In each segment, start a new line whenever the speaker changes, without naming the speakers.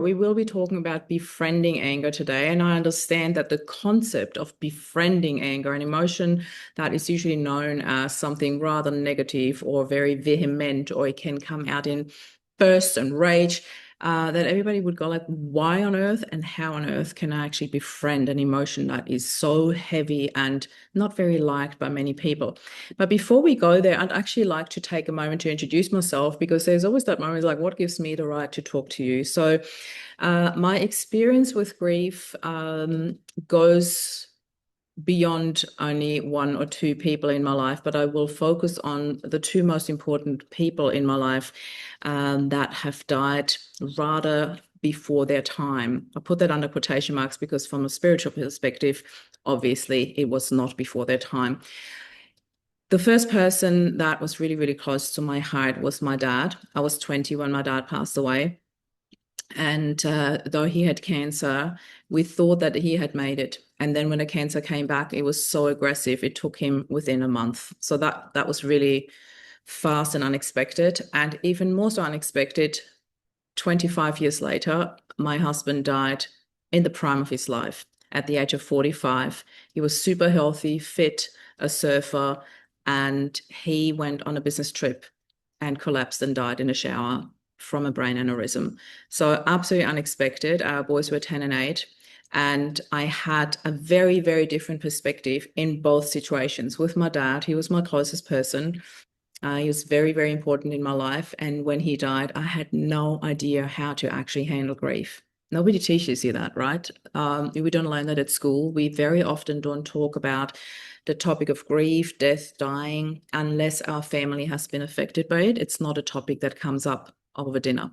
We will be talking about befriending anger today, and I understand that the concept of befriending anger, an emotion that is usually known as something rather negative or very vehement, or it can come out in bursts and rage, that everybody would go like, why on earth and how on earth can I actually befriend an emotion that is so heavy and not very liked by many people? But before we go there, I'd actually like to take a moment to introduce myself, because there's always that moment like, what gives me the right to talk to you? So my experience with grief goes beyond only one or two people in my life, but I will focus on the two most important people in my life that have died rather before their time. I put that under quotation marks because from a spiritual perspective, obviously it was not before their time. The first person that was really, really close to my heart was my dad. I was 20 when my dad passed away. And though he had cancer, we thought that he had made it. And then when the cancer came back, it was so aggressive. It took him within a month. So that was really fast and unexpected. And even more so unexpected, 25 years later, my husband died in the prime of his life at the age of 45. He was super healthy, fit, a surfer, and he went on a business trip and collapsed and died in a shower from a brain aneurysm. So absolutely unexpected. Our boys were 10 and 8. And I had a very, very different perspective in both situations. With my dad, he was my closest person. He was very, very important in my life. And when he died, I had no idea how to actually handle grief. Nobody teaches you that, right? We don't learn that at school. We very often don't talk about the topic of grief, death, dying, unless our family has been affected by it. It's not a topic that comes up over dinner.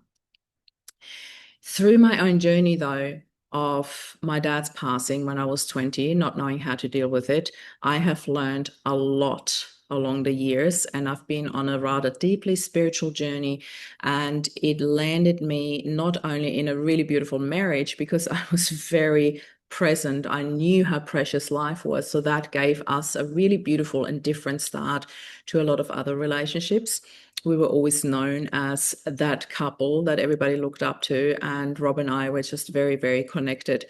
Through my own journey, though, of my dad's passing when I was 20, not knowing how to deal with it, I have learned a lot along the years, and I've been on a rather deeply spiritual journey, and it landed me not only in a really beautiful marriage because I was very present. I knew how precious life was, so that gave us a really beautiful and different start to a lot of other relationships. We were always known as that couple that everybody looked up to, and Rob and I were just very, very connected.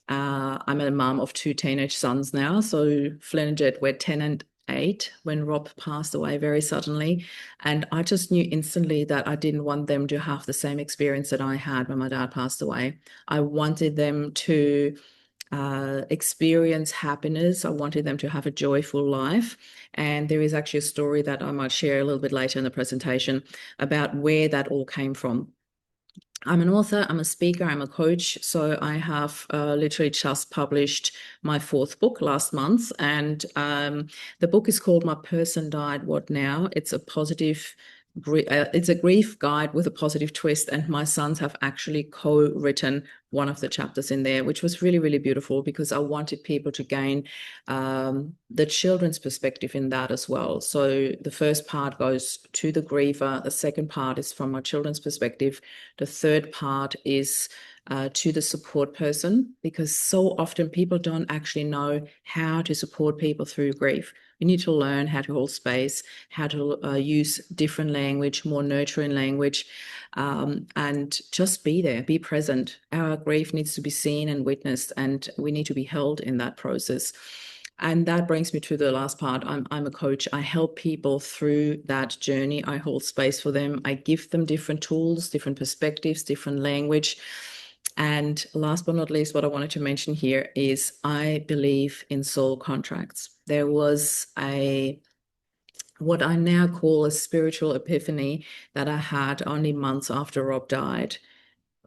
I'm a mom of two teenage sons now, so Flynn and Jet were 10 and 8 when Rob passed away very suddenly. And I just knew instantly that I didn't want them to have the same experience that I had when my dad passed away. I wanted them to experience happiness. I wanted them to have a joyful life. And there is actually a story that I might share a little bit later in the presentation about where that all came from. I'm an author, I'm a speaker, I'm a coach. So I have literally just published my 4th book last month. And the book is called My Person Died, What Now? It's a grief guide with a positive twist. And my sons have actually co-written one of the chapters in there, which was really, really beautiful because I wanted people to gain the children's perspective in that as well. So the first part goes to the griever. The second part is from my children's perspective. The third part is to the support person, because so often people don't actually know how to support people through grief. You need to learn how to hold space, how to use different language, more nurturing language, and just be there, be present. Our grief needs to be seen and witnessed, and we need to be held in that process. And that brings me to the last part. I'm a coach. I help people through that journey. I hold space for them. I give them different tools, different perspectives, different language. And last but not least, what I wanted to mention here is I believe in soul contracts. There was what I now call a spiritual epiphany that I had only months after Rob died.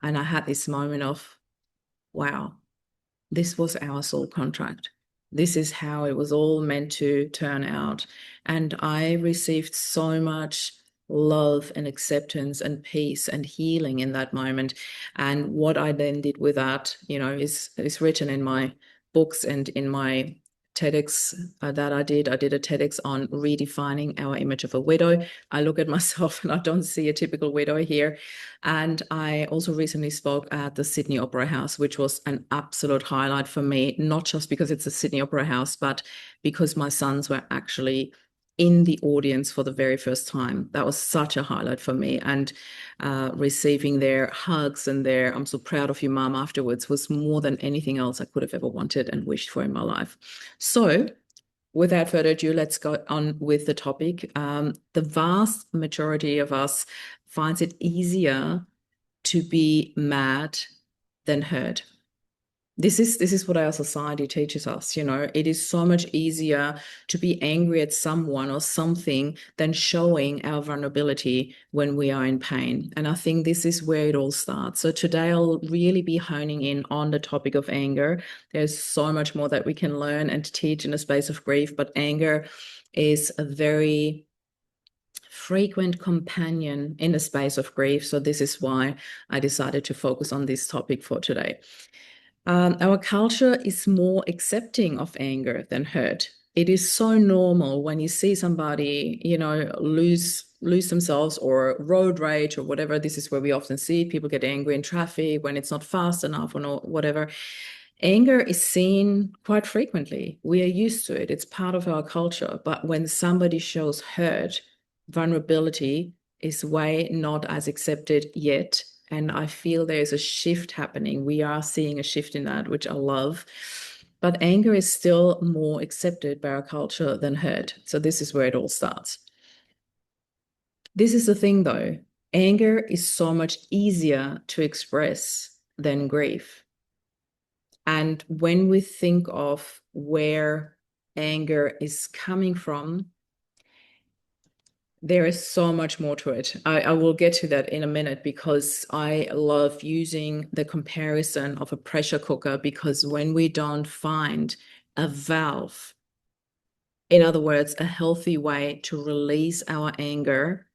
And I had this moment of, wow, this was our soul contract. This is how it was all meant to turn out. And I received so much love and acceptance and peace and healing in that moment. And what I then did with that, is written in my books and in my TEDx that I did. I did a TEDx on redefining our image of a widow. I look at myself and I don't see a typical widow here. And I also recently spoke at the Sydney Opera House, which was an absolute highlight for me, not just because it's a Sydney Opera House, but because my sons were actually in the audience for the very first time. That was such a highlight for me. And receiving their hugs and their "I'm so proud of you, Mom" afterwards was more than anything else I could have ever wanted and wished for in my life. So without further ado, let's go on with the topic. The vast majority of us finds it easier to be mad than hurt. This is what our society teaches us. It is so much easier to be angry at someone or something than showing our vulnerability when we are in pain. And I think this is where it all starts. So today I'll really be honing in on the topic of anger. There's so much more that we can learn and teach in the space of grief, but anger is a very frequent companion in the space of grief. So this is why I decided to focus on this topic for today. Our culture is more accepting of anger than hurt. It is so normal when you see somebody, lose themselves or road rage or whatever. This is where we often see people get angry in traffic when it's not fast enough or whatever. Anger is seen quite frequently. We are used to it. It's part of our culture. But when somebody shows hurt, vulnerability is way not as accepted yet. And I feel there's a shift happening. We are seeing a shift in that, which I love. But anger is still more accepted by our culture than hurt. So this is where it all starts. This is the thing, though. Anger is so much easier to express than grief. And when we think of where anger is coming from, there is so much more to it. I will get to that in a minute because I love using the comparison of a pressure cooker, because when we don't find a valve, in other words, a healthy way to release our anger,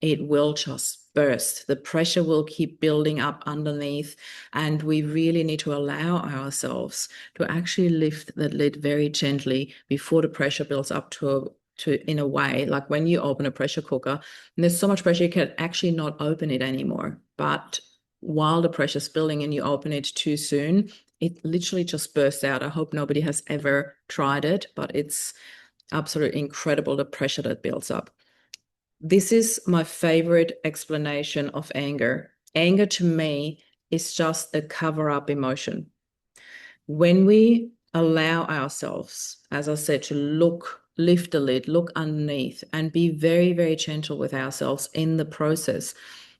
it will just burst. The pressure will keep building up underneath, and we really need to allow ourselves to actually lift the lid very gently before the pressure builds up in a way, like when you open a pressure cooker and there's so much pressure you can actually not open it anymore. But while the pressure's building and you open it too soon, it literally just bursts out. I hope nobody has ever tried it, but it's absolutely incredible, the pressure that builds up. This is my favorite explanation of anger. Anger to me is just a cover-up emotion. When we allow ourselves, as I said, to lift the lid, look underneath, and be very, very gentle with ourselves in the process,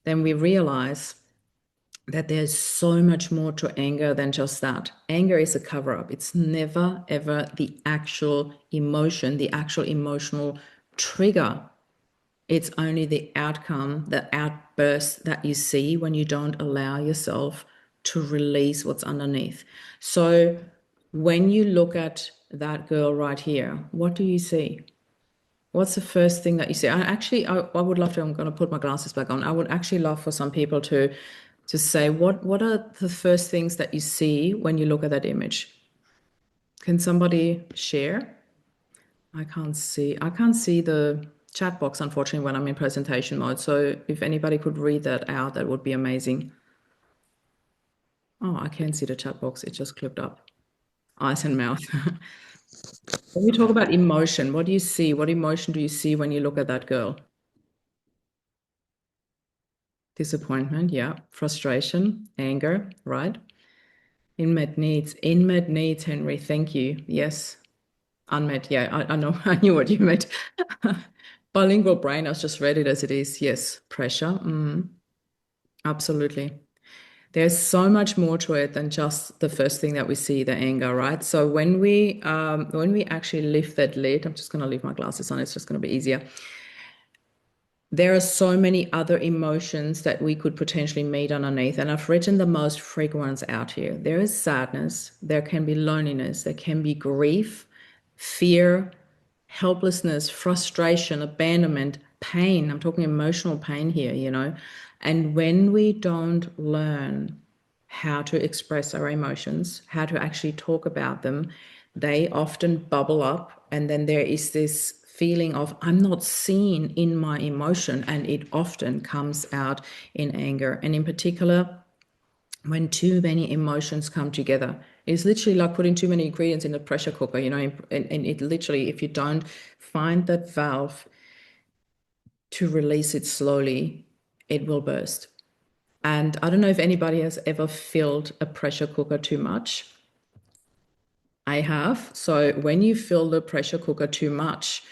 then we realize that there's so much more to anger than just that. Anger is a cover-up. It's never, ever the actual emotion, the actual emotional trigger. It's only the outcome, the outburst that you see when you don't allow yourself to release what's underneath. So when you look at that girl right here, what do you see? What's the first thing that you see? I would love to, I'm going to put my glasses back on. I would actually love for some people to say, what are the first things that you see when you look at that image? Can somebody share? I can't see the chat box, unfortunately, when I'm in presentation mode. So if anybody could read that out, that would be amazing. Oh, I can see the chat box. It just clipped up. Eyes and mouth. When we talk about emotion, what do you see? What emotion do you see when you look at that girl? Disappointment, yeah. Frustration, anger, right? Unmet needs, Henry. Thank you. Yes. Unmet, yeah, I know. I knew what you meant. Bilingual brain, I just read it as it is. Yes. Pressure. Absolutely. There's so much more to it than just the first thing that we see, the anger, right? So when we actually lift that lid, I'm just going to leave my glasses on. It's just going to be easier. There are so many other emotions that we could potentially meet underneath, and I've written the most frequent ones out here. There is sadness, there can be loneliness, there can be grief, fear, helplessness, frustration, abandonment, pain. I'm talking emotional pain here. And when we don't learn how to express our emotions, how to actually talk about them, they often bubble up, and then there is this feeling of I'm not seen in my emotion, and it often comes out in anger. And in particular, when too many emotions come together. It's literally like putting too many ingredients in a pressure cooker, and it literally, if you don't find that valve to release it slowly, it will burst. And I don't know if anybody has ever filled a pressure cooker too much. I have. So when you fill the pressure cooker too much,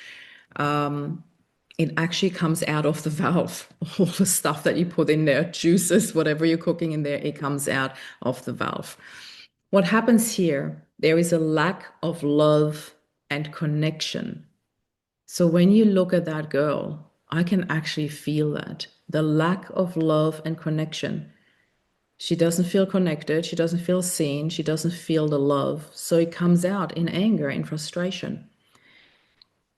it actually comes out of the valve. All the stuff that you put in there, juices, whatever you're cooking in there, it comes out of the valve. What happens here, there is a lack of love and connection. So when you look at that girl, I can actually feel that. The lack of love and connection. She doesn't feel connected. She doesn't feel seen. She doesn't feel the love. So it comes out in anger, in frustration.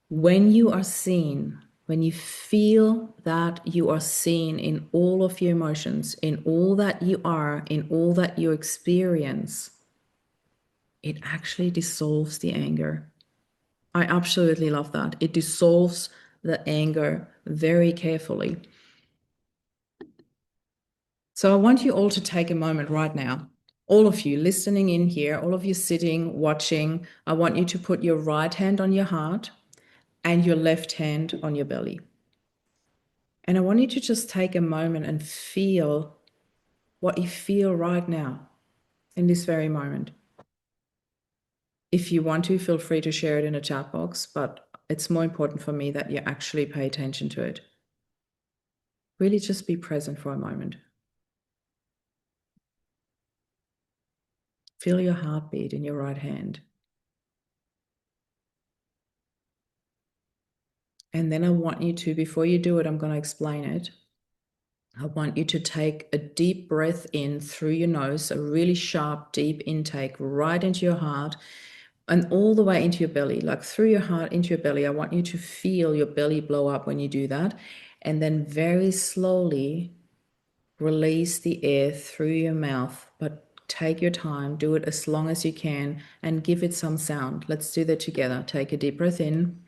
When you are seen, when you feel that you are seen in all of your emotions, in all that you are, in all that you experience, it actually dissolves the anger. I absolutely love that. It dissolves the anger very carefully. So I want you all to take a moment right now. All of you listening in here, all of you sitting, watching, I want you to put your right hand on your heart and your left hand on your belly. And I want you to just take a moment and feel what you feel right now in this very moment. If you want to, feel free to share it in a chat box, but it's more important for me that you actually pay attention to it. Really just be present for a moment. Feel your heartbeat in your right hand. And then I want you to, before you do it, I'm going to explain it. I want you to take a deep breath in through your nose, a really sharp, deep intake right into your heart and all the way into your belly, like through your heart into your belly. I want you to feel your belly blow up when you do that. And then very slowly release the air through your mouth, but take your time, do it as long as you can, and give it some sound. Let's do that together. Take a deep breath in,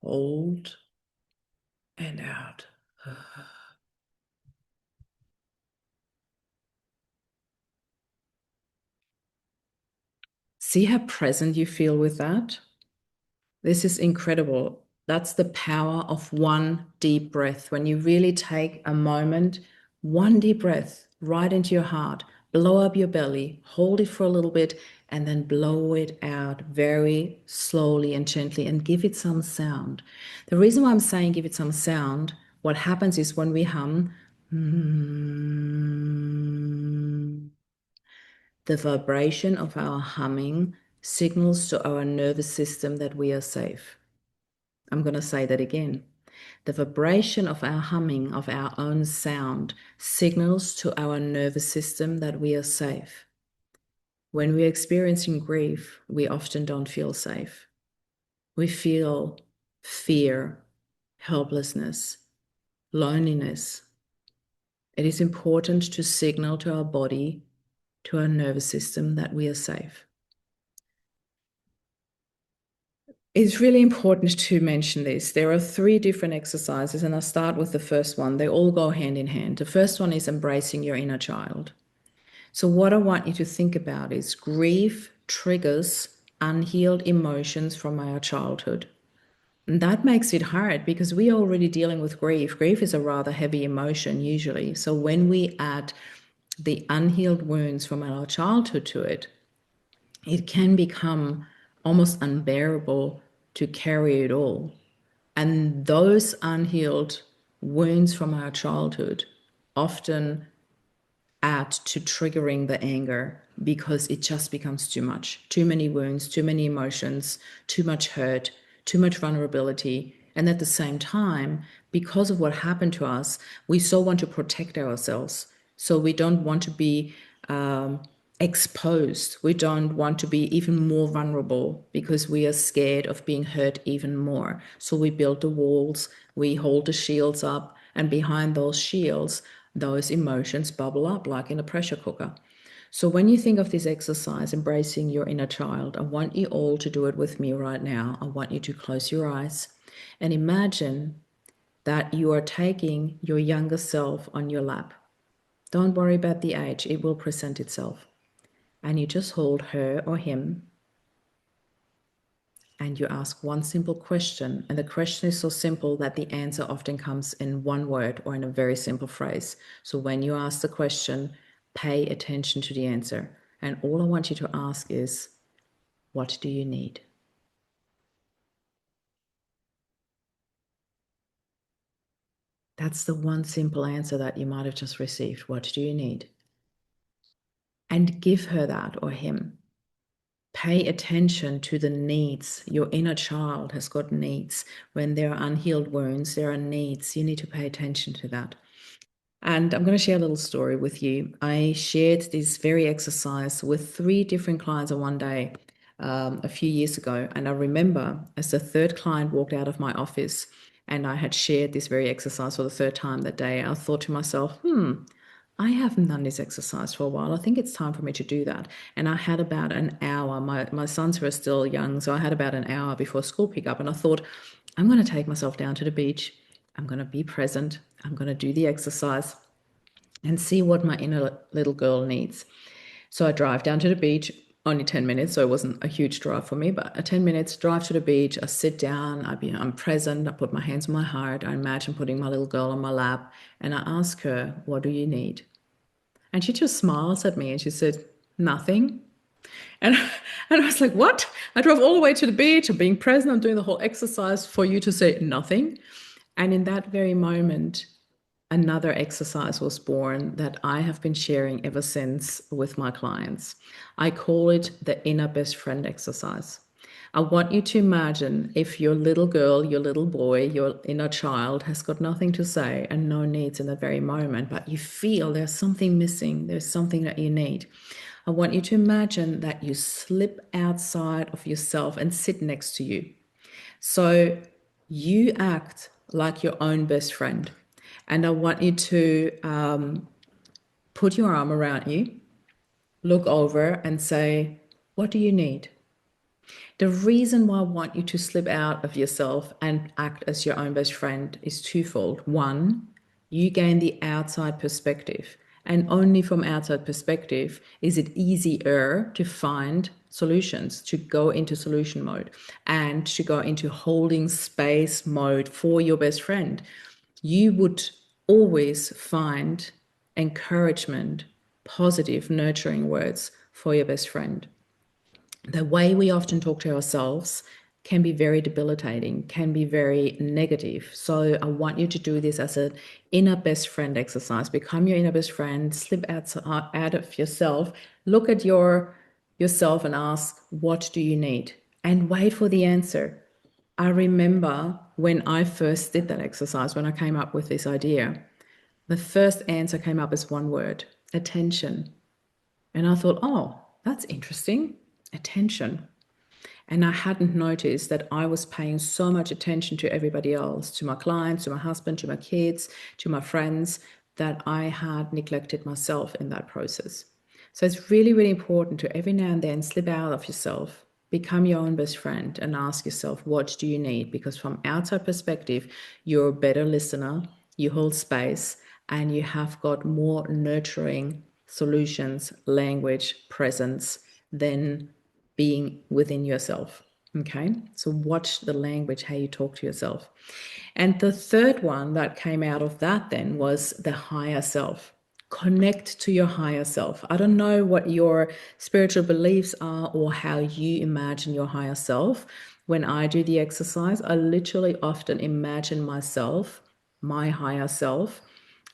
hold, and out. See how present you feel with that? This is incredible. That's the power of one deep breath. When you really take a moment, one deep breath right into your heart, blow up your belly, hold it for a little bit, and then blow it out very slowly and gently and give it some sound. The reason why I'm saying give it some sound, what happens is when we hum, the vibration of our humming signals to our nervous system that we are safe. I'm going to say that again. The vibration of our humming, of our own sound, signals to our nervous system that we are safe. When we're experiencing grief, we often don't feel safe. We feel fear, helplessness, loneliness. It is important to signal to our body, to our nervous system, that we are safe. It's really important to mention this. There are 3 different exercises, and I'll start with the first one. They all go hand in hand. The first one is embracing your inner child. So what I want you to think about is grief triggers unhealed emotions from our childhood. And that makes it hard because we are already dealing with grief. Grief is a rather heavy emotion usually. So when we add the unhealed wounds from our childhood to it, it can become almost unbearable to carry it all. And those unhealed wounds from our childhood often add to triggering the anger because it just becomes too much. Too many wounds, too many emotions, too much hurt, too much vulnerability. And at the same time, because of what happened to us, we so want to protect ourselves. So we don't want to be exposed. We don't want to be even more vulnerable because we are scared of being hurt even more. So we build the walls, we hold the shields up, and behind those shields, those emotions bubble up like in a pressure cooker. So when you think of this exercise, embracing your inner child, I want you all to do it with me right now. I want you to close your eyes and imagine that you are taking your younger self on your lap. Don't worry about the age, it will present itself. And you just hold her or him and you ask one simple question. And the question is so simple that the answer often comes in one word or in a very simple phrase. So when you ask the question, pay attention to the answer. And all I want you to ask is, what do you need? That's the one simple answer that you might have just received. What do you need? And give her that or him. Pay attention to the needs. Your inner child has got needs. When there are unhealed wounds, there are needs. You need to pay attention to that. And I'm going to share a little story with you. I shared this very exercise with 3 different clients on one day a few years ago. And I remember as the 3rd client walked out of my office and I had shared this very exercise for the 3rd time that day, I thought to myself, I haven't done this exercise for a while. I think it's time for me to do that. And I had about an hour. My sons were still young, so I had about an hour before school pickup. And I thought, I'm going to take myself down to the beach. I'm going to be present. I'm going to do the exercise and see what my inner little girl needs. So I drive down to the beach, only 10 minutes, so it wasn't a huge drive for me, but a 10 minutes drive to the beach. I sit down, I'm present, I put my hands on my heart, I imagine putting my little girl on my lap, and I ask her, what do you need? And she just smiles at me and she said, nothing. And, and I was like, what? I drove all the way to the beach, I'm being present, I'm doing the whole exercise for you to say nothing. And in that very moment, another exercise was born that I have been sharing ever since with my clients. I call it the inner best friend exercise. I want you to imagine if your little girl, your little boy, your inner child has got nothing to say and no needs in the very moment, but you feel there's something missing, there's something that you need. I want you to imagine that you slip outside of yourself and sit next to you. So you act like your own best friend. And I want you to put your arm around you, look over and say, what do you need? The reason why I want you to slip out of yourself and act as your own best friend is twofold. One, you gain the outside perspective. And only from outside perspective is it easier to find solutions, to go into solution mode and to go into holding space mode for your best friend. You would always find encouragement, positive, nurturing words for your best friend. The way we often talk to ourselves can be very debilitating, can be very negative. So I want you to do this as an inner best friend exercise. Become your inner best friend, slip out of yourself, look at yourself and ask, what do you need? And wait for the answer. I remember when I first did that exercise, when I came up with this idea, the first answer came up as one word, attention. And I thought, oh, that's interesting, attention. And I hadn't noticed that I was paying so much attention to everybody else, to my clients, to my husband, to my kids, to my friends, that I had neglected myself in that process. So it's really, really important to every now and then slip out of yourself, become your own best friend and ask yourself, what do you need? Because from outside perspective, you're a better listener, you hold space, and you have got more nurturing solutions, language, presence than being within yourself. Okay, so watch the language, how you talk to yourself. And the third one that came out of that then was the higher self. Connect to your higher self. I don't know what your spiritual beliefs are or how you imagine your higher self. When I do the exercise, I literally often imagine myself, my higher self,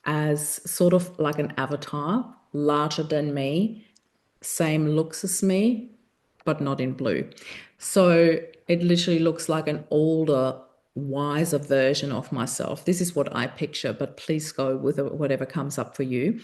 as sort of like an avatar, larger than me, same looks as me, but not in blue. So it literally looks like an older, wiser version of myself. This is what I picture, but please go with whatever comes up for you.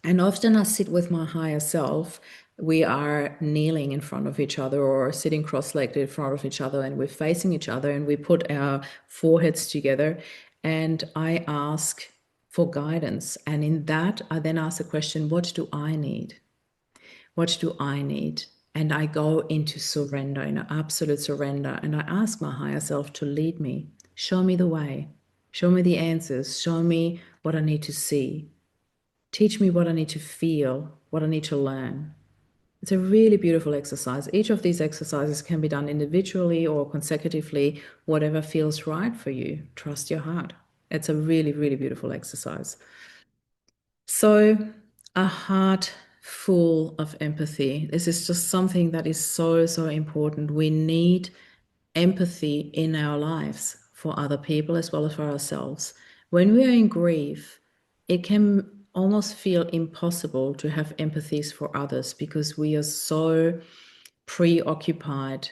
And often I sit with my higher self. We are kneeling in front of each other or sitting cross-legged in front of each other, and we're facing each other and we put our foreheads together. And I ask for guidance. And in that, I then ask the question, what do I need? What do I need? And I go into surrender, in absolute surrender. And I ask my higher self to lead me, show me the way, Show me the answers. Show me what I need to see. Teach me what I need to feel, what I need to learn. It's a really beautiful exercise. Each of these exercises can be done individually or consecutively, whatever feels right for you. Trust your heart. It's a really, really beautiful exercise. So, a heart full of empathy. This is just something that is so, so important. We need empathy in our lives for other people as well as for ourselves. When we are in grief, it can almost feel impossible to have empathies for others because we are so preoccupied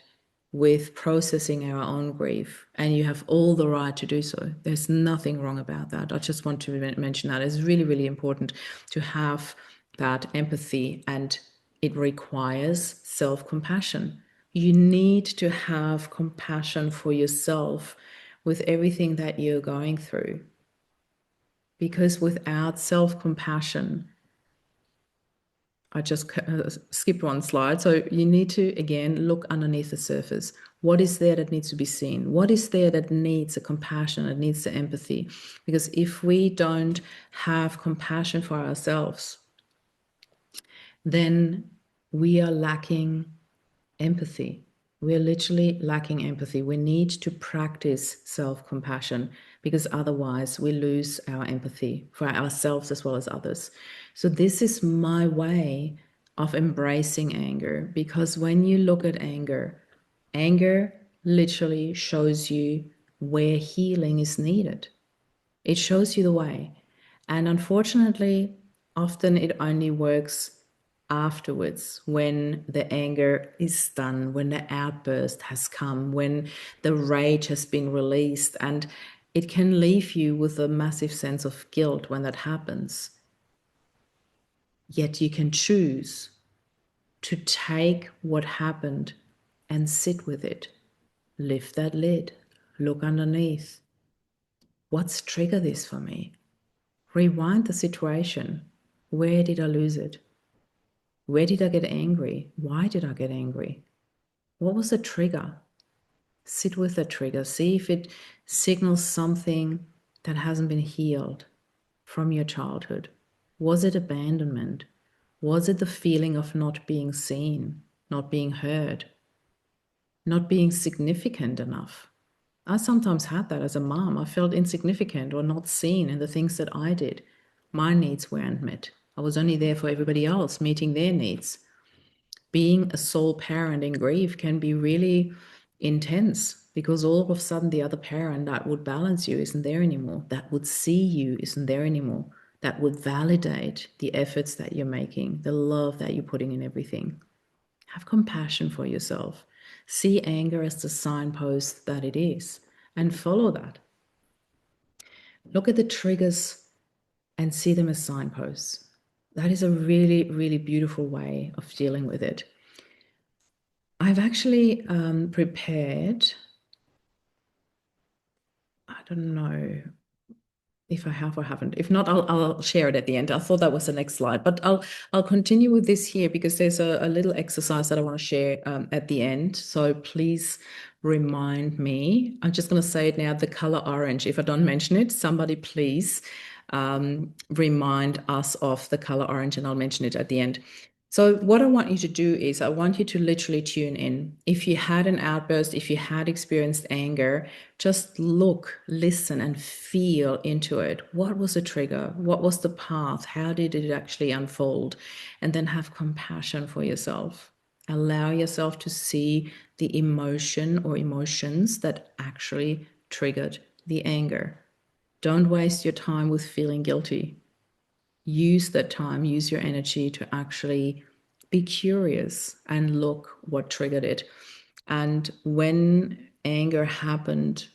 with processing our own grief, and you have all the right to do so. There's nothing wrong about that. I just want to mention that it's really, really important to have that empathy, and it requires self-compassion. You need to have compassion for yourself with everything that you're going through, because without self-compassion, I just skipped one slide. So you need to, again, look underneath the surface. What is there that needs to be seen? What is there that needs a compassion, that needs the empathy? Because if we don't have compassion for ourselves, then we are lacking empathy. We're literally lacking empathy. We need to practice self-compassion because otherwise we lose our empathy for ourselves as well as others. So this is my way of embracing anger, because when you look at anger, anger literally shows you where healing is needed. It shows you the way. And unfortunately, often it only works afterwards, when the anger is done, when the outburst has come, when the rage has been released. And it can leave you with a massive sense of guilt when that happens. Yet you can choose to take what happened and sit with it. Lift that lid, look underneath. What's triggered this for me? Rewind the situation. Where did I lose it? Where did I get angry? Why did I get angry? What was the trigger? Sit with the trigger. See if it signals something that hasn't been healed from your childhood. Was it abandonment? Was it the feeling of not being seen, not being heard, not being significant enough? I sometimes had that as a mom. I felt insignificant or not seen in the things that I did. My needs weren't met. I was only there for everybody else, meeting their needs. Being a sole parent in grief can be really intense, because all of a sudden the other parent that would balance you isn't there anymore, that would see you isn't there anymore, that would validate the efforts that you're making, the love that you're putting in everything. Have compassion for yourself. See anger as the signpost that it is, and follow that. Look at the triggers and see them as signposts. That is a really, really beautiful way of dealing with it. I've actually prepared, I don't know if I have or haven't. If not, I'll share it at the end. I thought that was the next slide, but I'll continue with this here because there's a little exercise that I want to share at the end. So please remind me. I'm just going to say it now, the color orange. If I don't mention it, somebody please remind us of the color orange, and I'll mention it at the end. So what I want you to do is I want you to literally tune in. If you had an outburst, if you had experienced anger, just look, listen, and feel into it. What was the trigger? What was the path? How did it actually unfold? And then have compassion for yourself. Allow yourself to see the emotion or emotions that actually triggered the anger. Don't waste your time with feeling guilty. Use that time, use your energy to actually be curious and look what triggered it. And when anger happened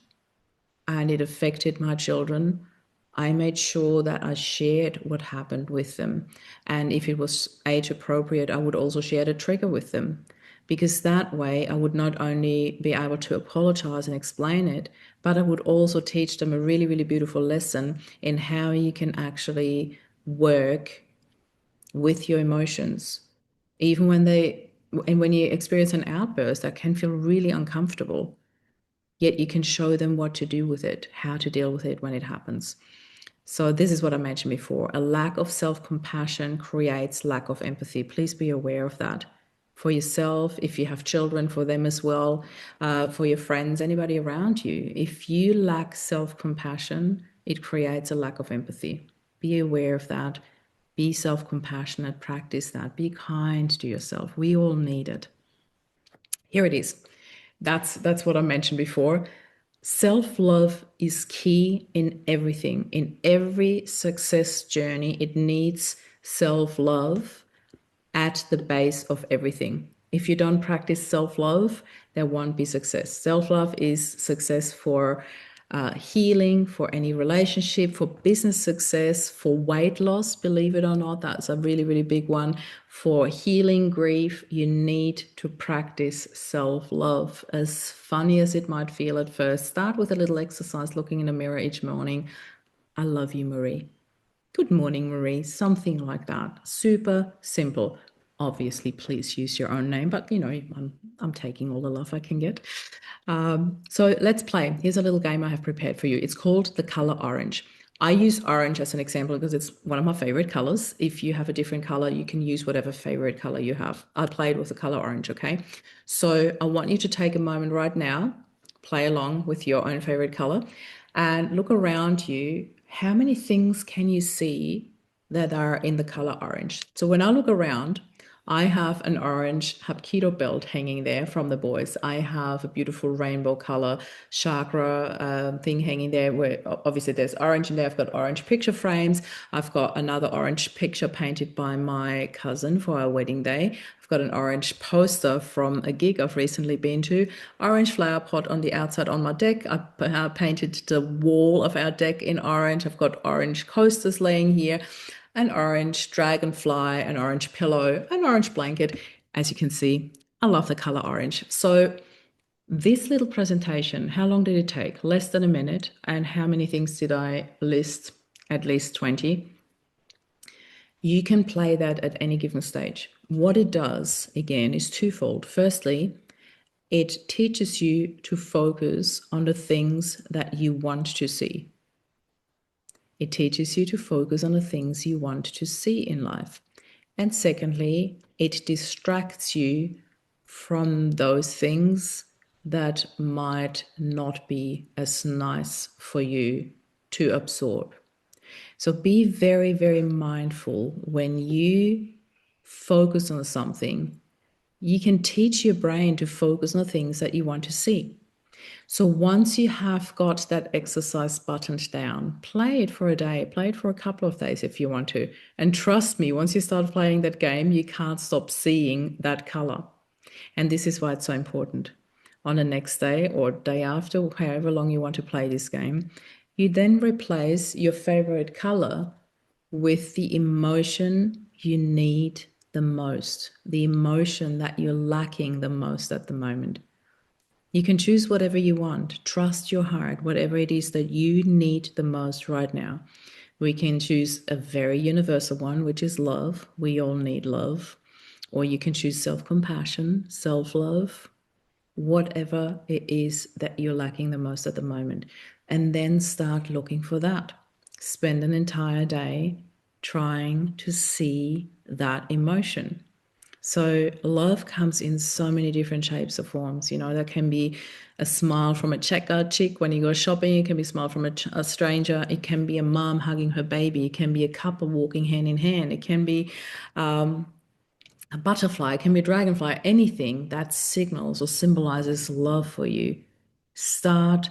and it affected my children, I made sure that I shared what happened with them. And if it was age appropriate, I would also share the trigger with them. Because that way I would not only be able to apologize and explain it, but I would also teach them a really, really beautiful lesson in how you can actually work with your emotions. Even when you experience an outburst that can feel really uncomfortable, yet you can show them what to do with it, how to deal with it when it happens. So this is what I mentioned before. A lack of self-compassion creates lack of empathy. Please be aware of that for yourself, if you have children, for them as well, for your friends, anybody around you. If you lack self-compassion, it creates a lack of empathy. Be aware of that. Be self-compassionate, practice that. Be kind to yourself. We all need it. Here it is. That's what I mentioned before. Self-love is key in everything. In every success journey, it needs self-love at the base of everything. If you don't practice self-love, there won't be success. Self-love is success for healing, for any relationship, for business success, for weight loss, believe it or not. That's a really, really big one. For healing grief, you need to practice self-love. As funny as it might feel at first, start with a little exercise, looking in the mirror each morning. I love you, Marie. Good morning, Marie. Something like that. Super simple. Obviously, please use your own name, but I'm taking all the love I can get. So let's play. Here's a little game I have prepared for you. It's called the color orange. I use orange as an example because it's one of my favorite colors. If you have a different color, you can use whatever favorite color you have. I played with the color orange, okay? So I want you to take a moment right now, play along with your own favorite color, and look around you. How many things can you see that are in the color orange? So when I look around, I have an orange Hapkido belt hanging there from the boys. I have a beautiful rainbow color chakra thing hanging there where obviously there's orange in there. I've got orange picture frames. I've got another orange picture painted by my cousin for our wedding day. I've got an orange poster from a gig I've recently been to. Orange flower pot on the outside on my deck. I painted the wall of our deck in orange. I've got orange coasters laying here, an orange dragonfly, an orange pillow, an orange blanket. As you can see, I love the color orange. So this little presentation, how long did it take? Less than a minute. And how many things did I list? At least 20. You can play that at any given stage. What it does, again, is twofold. Firstly, it teaches you to focus on the things that you want to see. It teaches you to focus on the things you want to see in life. And secondly, it distracts you from those things that might not be as nice for you to absorb. So be very, very mindful when you focus on something. You can teach your brain to focus on the things that you want to see. So once you have got that exercise buttoned down, play it for a day, play it for a couple of days if you want to. And trust me, once you start playing that game, you can't stop seeing that color. And this is why it's so important. On the next day or day after, however long you want to play this game, you then replace your favorite color with the emotion you need the most, the emotion that you're lacking the most at the moment. You can choose whatever you want. Trust your heart, whatever it is that you need the most right now. We can choose a very universal one, which is love. We all need love. Or you can choose self-compassion, self-love, whatever it is that you're lacking the most at the moment. And then start looking for that. Spend an entire day trying to see that emotion. So love comes in so many different shapes or forms. There can be a smile from a checkout chick when you go shopping. It can be a smile from a stranger. It can be a mom hugging her baby. It can be a couple walking hand in hand. It can be a butterfly. It can be a dragonfly. Anything that signals or symbolizes love for you. Start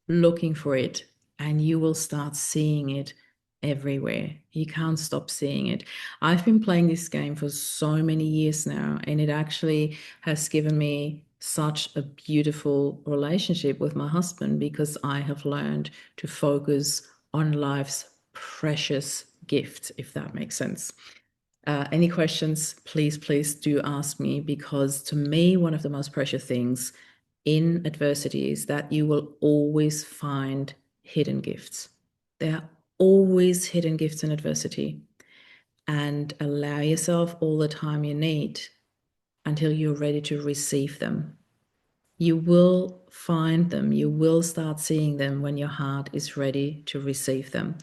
looking for it and you will start seeing it everywhere. You can't stop seeing it. I've been playing this game for so many years now, and it actually has given me such a beautiful relationship with my husband because I have learned to focus on life's precious gifts, if that makes sense. Any questions, please do ask me, because to me, one of the most precious things in adversity is that you will always find hidden gifts. There are always hidden gifts in adversity, and allow yourself all the time you need until you're ready to receive them. You will find them, you will start seeing them when your heart is ready to receive them.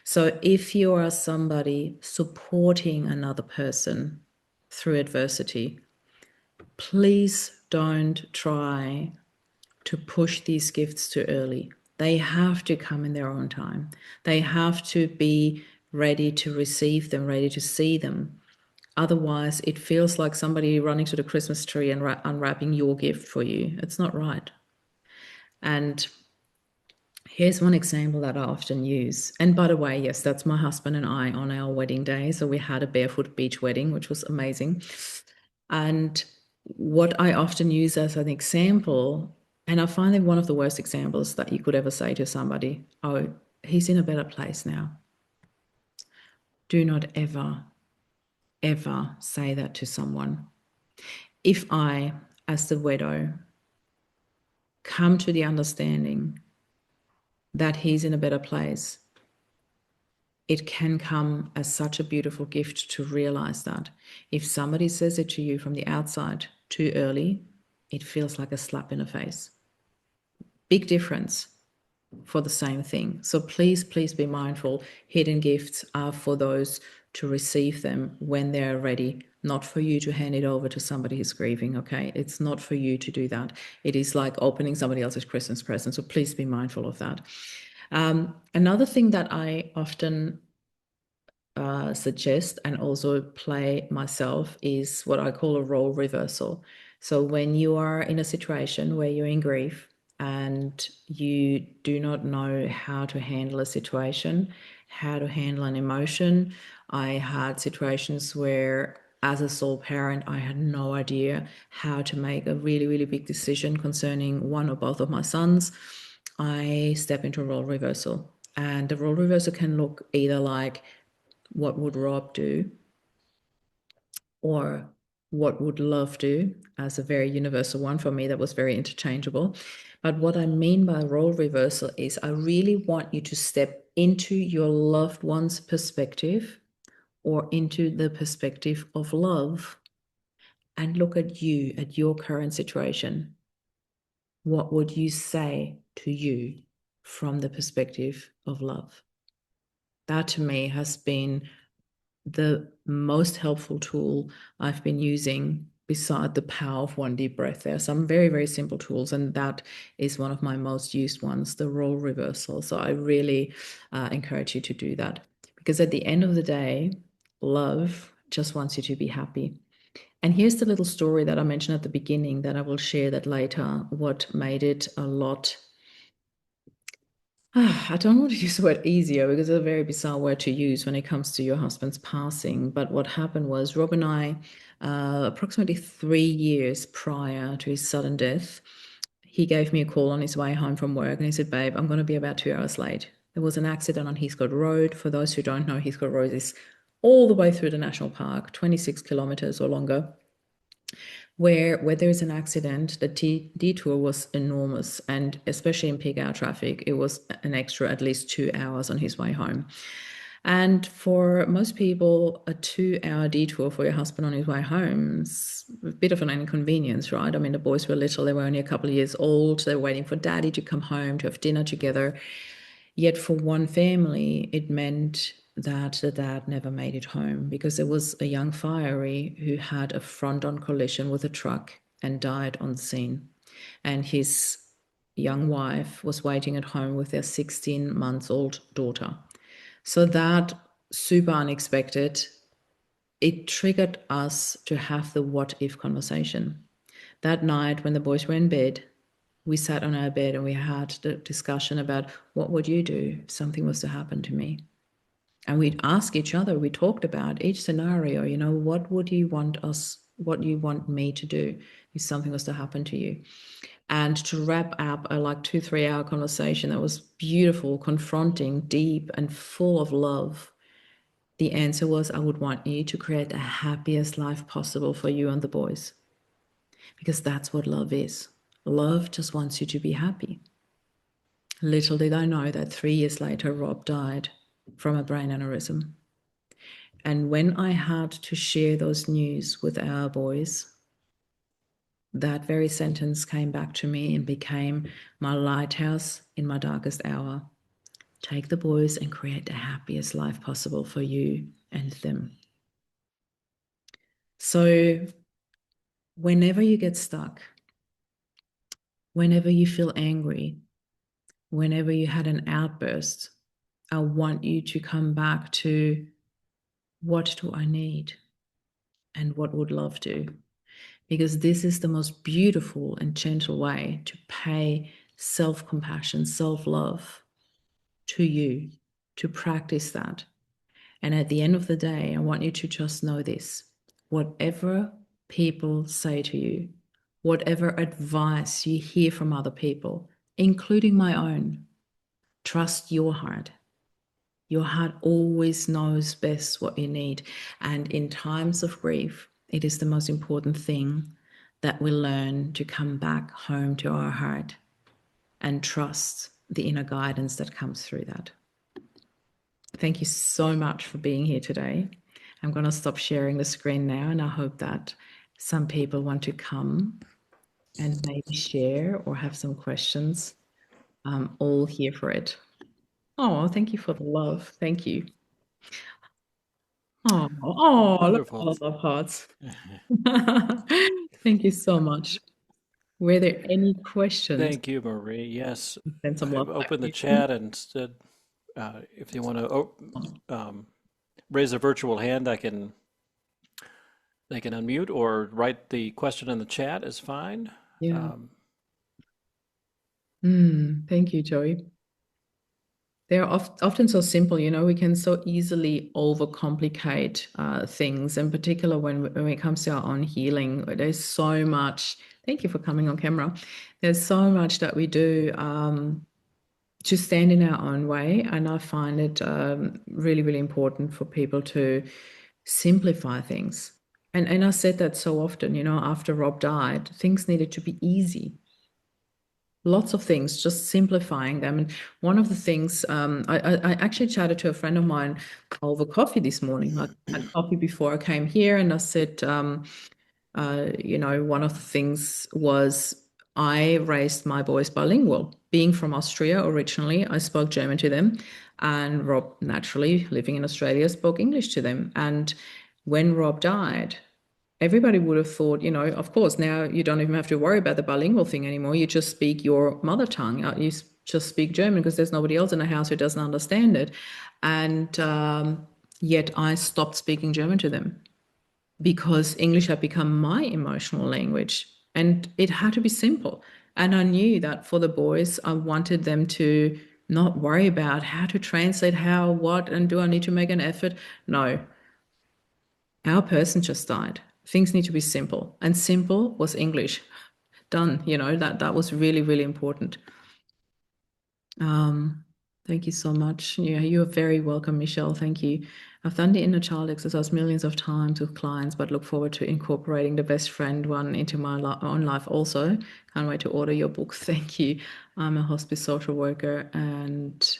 So if you are somebody supporting another person through adversity, please don't try to push these gifts too early. They have to come in their own time. They have to be ready to receive them, ready to see them. Otherwise, it feels like somebody running to the Christmas tree and unwrapping your gift for you. It's not right. And here's one example that I often use. And by the way, yes, that's my husband and I on our wedding day. So we had a barefoot beach wedding, which was amazing. And what I often use as an example, and I find it one of the worst examples that you could ever say to somebody, oh, he's in a better place now. Do not ever, ever say that to someone. If I, as the widow, come to the understanding that he's in a better place, it can come as such a beautiful gift to realize that. If somebody says it to you from the outside too early, it feels like a slap in the face. Big difference for the same thing. So please, please be mindful. Hidden gifts are for those to receive them when they're ready, not for you to hand it over to somebody who's grieving, okay? It's not for you to do that. It is like opening somebody else's Christmas present. So please be mindful of that. Another thing that I often suggest and also play myself is what I call a role reversal. So when you are in a situation where you're in grief and you do not know how to handle a situation, how to handle an emotion, I had situations where as a sole parent, I had no idea how to make a really, really big decision concerning one or both of my sons. I step into a role reversal. And the role reversal can look either like, what would Rob do? Or what would love do, as a very universal one for me that was very interchangeable. But what I mean by role reversal is I really want you to step into your loved one's perspective or into the perspective of love and look at you, at your current situation. What would you say to you from the perspective of love? That to me has been the most helpful tool I've been using beside the power of one deep breath. There are some very, very simple tools, and that is one of my most used ones, the role reversal. So I really encourage you to do that, because at the end of the day, love just wants you to be happy. And here's the little story that I mentioned at the beginning that I will share that later, what made it a lot I don't want to use the word easier because it's a very bizarre word to use when it comes to your husband's passing. But what happened was Rob and I, approximately 3 years prior to his sudden death, he gave me a call on his way home from work and he said, babe, I'm going to be about 2 hours late. There was an accident on Heathcote Road. For those who don't know, Heathcote Road is all the way through the national park, 26 kilometers or longer, where there's an accident, the detour was enormous, and especially in peak hour traffic, it was an extra at least 2 hours on his way home. And for most people, a 2 hour detour for your husband on his way home is a bit of an inconvenience, right? I mean, the boys were little, they were only a couple of years old, they were waiting for daddy to come home to have dinner together. Yet for one family, it meant that the dad never made it home because there was a young fiery who had a front-on collision with a truck and died on the scene. And his young wife was waiting at home with their 16-month-old daughter. So that super unexpected, it triggered us to have the what if conversation. That night when the boys were in bed, we sat on our bed and we had the discussion about what would you do if something was to happen to me? And we'd ask each other, we talked about each scenario, what would you want us, what you want me to do if something was to happen to you? And to wrap up a like 2-3 hour conversation that was beautiful, confronting, deep, and full of love, the answer was, I would want you to create the happiest life possible for you and the boys. Because that's what love is. Love just wants you to be happy. Little did I know that 3 years later, Rob died from a brain aneurysm. And when I had to share those news with our boys, that very sentence came back to me and became my lighthouse in my darkest hour. Take the boys and create the happiest life possible for you and them. So, whenever you get stuck, whenever you feel angry, whenever you had an outburst, I want you to come back to, what do I need? And what would love do? Because this is the most beautiful and gentle way to pay self compassion, self love to you, to practice that. And at the end of the day, I want you to just know this: whatever people say to you, whatever advice you hear from other people, including my own, trust your heart. Your heart always knows best what you need. And in times of grief, it is the most important thing that we learn to come back home to our heart and trust the inner guidance that comes through that. Thank you so much for being here today. I'm going to stop sharing the screen now, and I hope that some people want to come and maybe share or have some questions. I'm all here for it. Oh, thank you for the love. Thank you. Look at all
Wonderful.
the love hearts. Thank you so much. Were there any questions?
Thank you, Marie. Yes,
Send some love
I've
back
opened the
to you.
chat and said if you want to um, raise a virtual hand, they can unmute or write the question in the chat is fine.
Yeah.
Um,
Thank you, Joey. They're often so simple, we can so easily overcomplicate things, in particular when it comes to our own healing. There's so much. Thank you for coming on camera. There's so much that we do to stand in our own way, and I find it really, really important for people to simplify things. And I said that so often, after Rob died, things needed to be easy. Lots of things, just simplifying them. And one of the things, I actually chatted to a friend of mine over coffee this morning. I had coffee before I came here, and I said, one of the things was I raised my boys bilingual. Being from Austria originally, I spoke German to them, and Rob, naturally living in Australia, spoke English to them. And when Rob died, everybody would have thought, of course, now you don't even have to worry about the bilingual thing anymore. You just speak your mother tongue. You just speak German because there's nobody else in the house who doesn't understand it. And yet I stopped speaking German to them because English had become my emotional language, and it had to be simple. And I knew that for the boys, I wanted them to not worry about how to translate how, what, and do I need to make an effort? No, our person just died. Things need to be simple. And simple was English. Done. That was really, really important. Um, Thank you so much. Yeah, you are very welcome, Michelle. Thank you. I've done the inner child exercise millions of times with clients, but look forward to incorporating the best friend one into my own life also. Can't wait to order your book. Thank you. I'm a hospice social worker and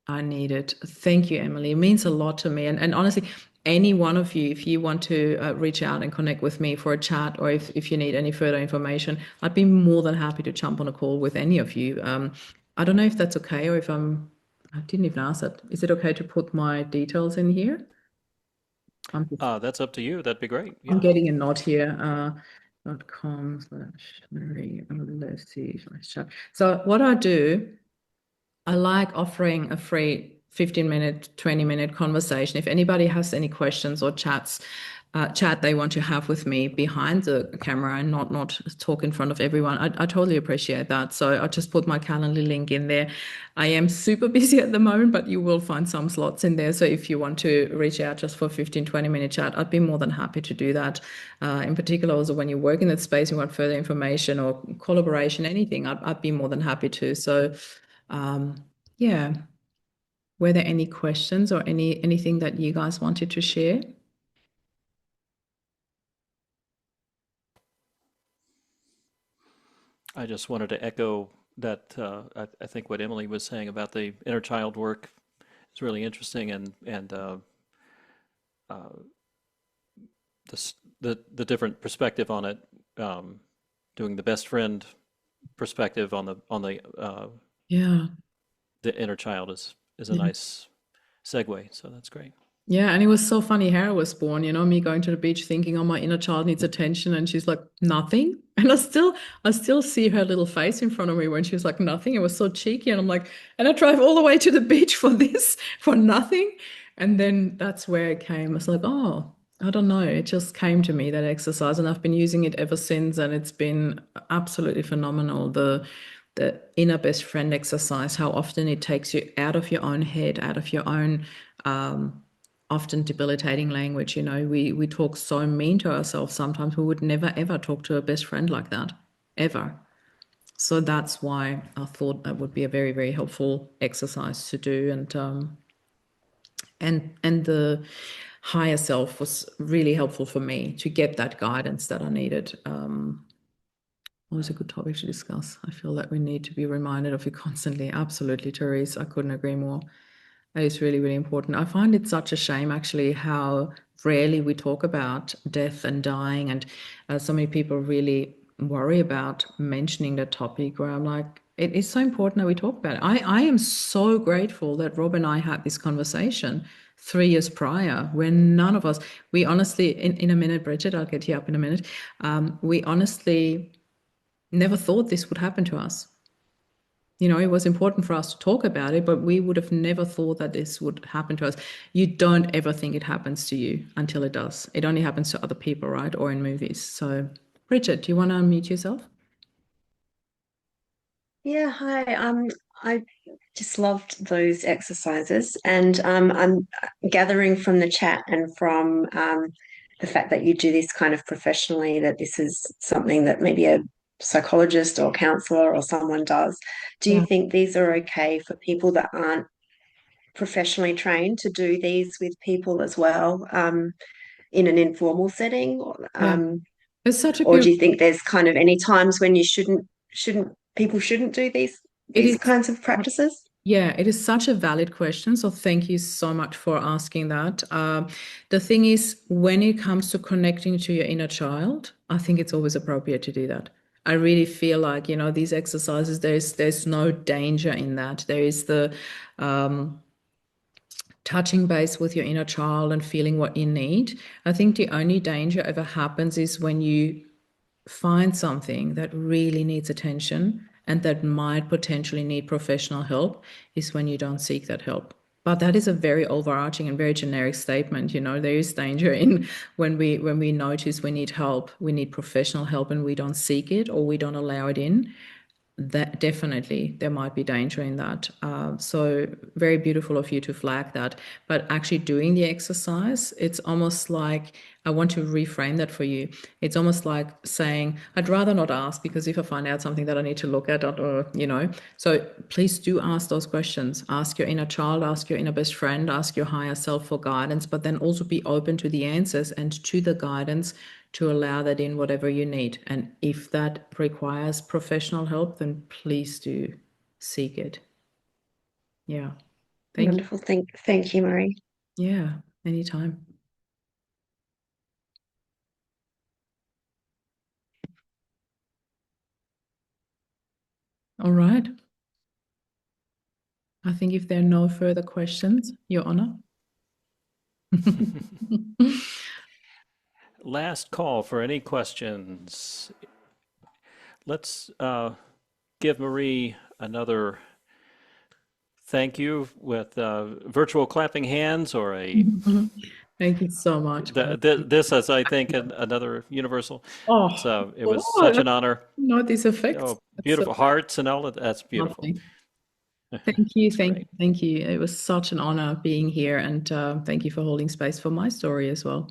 I need it. Thank you, Emily. It means a lot to me. And honestly, any one of you, if you want to reach out and connect with me for a chat, or if you need any further information, I'd be more than happy to jump on a call with any of you. I don't know if that's okay, or if I didn't even ask that. Is it okay to put my details in here? I'm just,
that's up to you. That'd be great.
I'm
Yeah.
getting a nod here. .com/Marie_Alessi/chat. So what I do, I like offering a free 15-minute, 20-minute conversation. If anybody has any questions or chat they want to have with me behind the camera and not talk in front of everyone, I totally appreciate that. So I just put my Calendly link in there. I am super busy at the moment, but you will find some slots in there. So if you want to reach out just for 15, 20-minute chat, I'd be more than happy to do that. In particular, also when you work in that space, you want further information or collaboration, anything, I'd be more than happy to. So yeah. Were there any questions or anything that you guys wanted to share?
I just wanted to echo that. I think what Emily was saying about the inner child work is really interesting, and uh, the different perspective on it. doing the best friend perspective on
Yeah.
the inner child is a
Yeah.
nice segue. So that's great.
Yeah, and it was so funny. Hera was born, me going to the beach thinking, oh, my inner child needs attention, and she's like, nothing. And I still see her little face in front of me when she was like, nothing. It was so cheeky, and I'm like, and I drive all the way to the beach for this, for nothing. And then that's where it came. It's like, oh, I don't know. It just came to me, that exercise, and I've been using it ever since, and it's been absolutely phenomenal. The inner best friend exercise, how often it takes you out of your own head, out of your own often debilitating language. We talk so mean to ourselves sometimes. We would never ever talk to a best friend like that, ever. So that's why I thought that would be a very, very helpful exercise to do. And the higher self was really helpful for me to get that guidance that I needed. Always a good topic to discuss. I feel that we need to be reminded of it constantly. Absolutely, Therese. I couldn't agree more. That is really, really important. I find it such a shame, actually, how rarely we talk about death and dying, and so many people really worry about mentioning the topic. Where I'm like, it is so important that we talk about it. I am so grateful that Rob and I had this conversation 3 years prior, when none of us, we honestly, in a minute, Bridget, I'll get you up in a minute. We honestly never thought this would happen to us. It was important for us to talk about it, but we would have never thought that this would happen to us. You don't ever think it happens to you until it does. It only happens to other people, right? Or in movies. So, Bridget, do you want to unmute yourself?
Yeah, hi. I just loved those exercises, and I'm gathering from the chat and from the fact that you do this kind of professionally, that this is something that maybe a psychologist or counselor or someone does. Do you
Yeah,
think these are okay for people that aren't professionally trained to do these with people as well, in an informal setting?
yeah. It's such a
Or do
beautiful,
you think there's kind of any times when you shouldn't people shouldn't do
it
these
is,
kinds of practices?
yeah, it is such a valid question. So thank you so much for asking that. The thing is, when it comes to connecting to your inner child, I think it's always appropriate to do that. I really feel like, these exercises, there's no danger in that. There is the touching base with your inner child and feeling what you need. I think the only danger ever happens is when you find something that really needs attention and that might potentially need professional help, is when you don't seek that help. But that is a very overarching and very generic statement. There is danger in when we notice we need help, we need professional help, and we don't seek it or we don't allow it in. That definitely there might be danger in that. So very beautiful of you to flag that. But actually doing the exercise, it's almost like, I want to reframe that for you. It's almost like saying, I'd rather not ask, because if I find out something that I need to look at, or. So please do ask those questions. Ask your inner child, ask your inner best friend, ask your higher self for guidance, but then also be open to the answers and to the guidance, to allow that in whatever you need. And if that requires professional help, then please do seek it. Yeah. Thank you.
Wonderful. Thank you, Marie.
Yeah. Anytime. All right. I think if there are no further questions, Your Honor.
Last call for any questions. Let's give Marie another thank you with virtual clapping hands or a
Thank you so much, guys.
this as I think another universal.
Oh,
So it was
oh,
such an honor.
these effects.
Oh,
That's so
beautiful hearts and all of that's beautiful.
lovely. Thank you,
It's
thank you,
great.
thank you. It was such an honor being here, and thank you for holding space for my story as well.